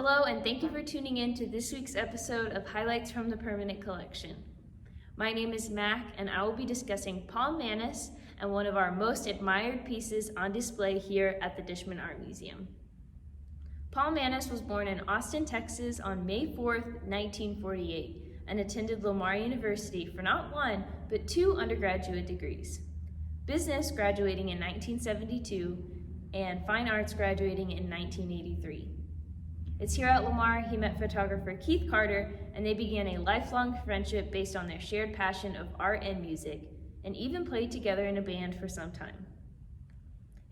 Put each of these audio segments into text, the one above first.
Hello, and thank you for tuning in to this week's episode of Highlights from the Permanent Collection. My name is Mac, and I will be discussing Paul Mannes and one of our most admired pieces on display here at the Dishman Art Museum. Paul Mannes was born in Austin, Texas on May 4th, 1948, and attended Lamar University for not one, but 2 undergraduate degrees. Business graduating in 1972, and Fine Arts graduating in 1983. It's here at Lamar he met photographer Keith Carter, and they began a lifelong friendship based on their shared passion of art and music, and even played together in a band for some time.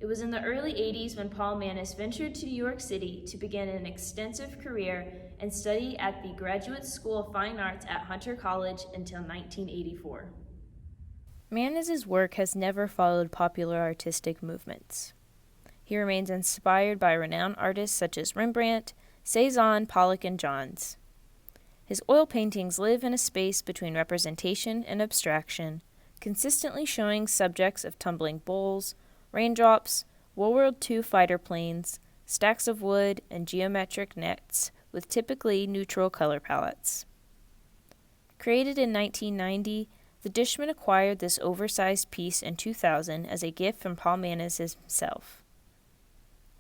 It was in the early 80s when Paul Mannes ventured to New York City to begin an extensive career and study at the Graduate School of Fine Arts at Hunter College until 1984. Mannes' work has never followed popular artistic movements. He remains inspired by renowned artists such as Rembrandt, Cezanne, Pollock, and Johns. His oil paintings live in a space between representation and abstraction, consistently showing subjects of tumbling bowls, raindrops, World War II fighter planes, stacks of wood, and geometric nets with typically neutral color palettes. Created in 1990, the Dishman acquired this oversized piece in 2000 as a gift from Paul Mannes himself.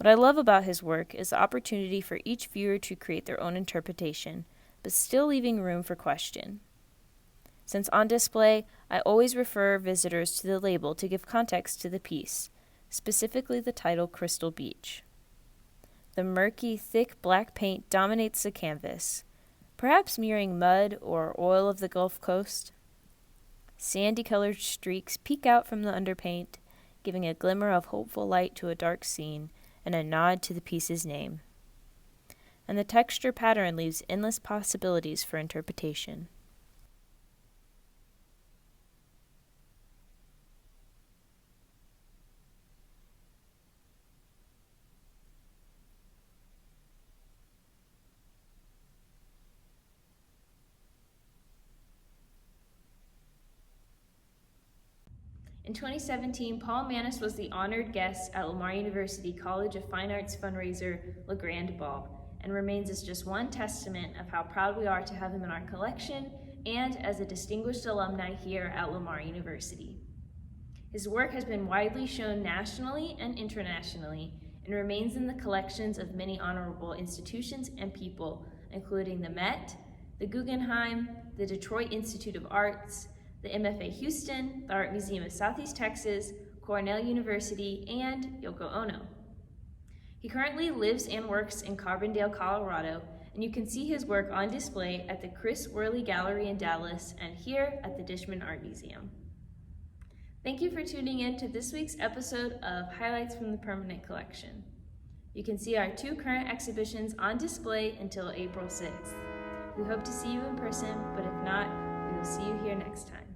What I love about his work is the opportunity for each viewer to create their own interpretation, but still leaving room for question. Since on display, I always refer visitors to the label to give context to the piece, specifically the title Crystal Beach. The murky, thick black paint dominates the canvas, perhaps mirroring mud or oil of the Gulf Coast. Sandy-colored streaks peek out from the underpaint, giving a glimmer of hopeful light to a dark scene, and a nod to the piece's name. And the texture pattern leaves endless possibilities for interpretation. In 2017, Paul Mannes was the honored guest at Lamar University College of Fine Arts fundraiser Le Grand Ball, and remains as just one testament of how proud we are to have him in our collection and as a distinguished alumni here at Lamar University. His work has been widely shown nationally and internationally and remains in the collections of many honorable institutions and people, including the Met, the Guggenheim, the Detroit Institute of Arts, the MFA Houston, the Art Museum of Southeast Texas, Cornell University, and Yoko Ono. He currently lives and works in Carbondale, Colorado, and you can see his work on display at the Chris Worley Gallery in Dallas and here at the Dishman Art Museum. Thank you for tuning in to this week's episode of Highlights from the Permanent Collection. You can see our 2 current exhibitions on display until April 6th. We hope to see you in person, but if not, we will see you here next time.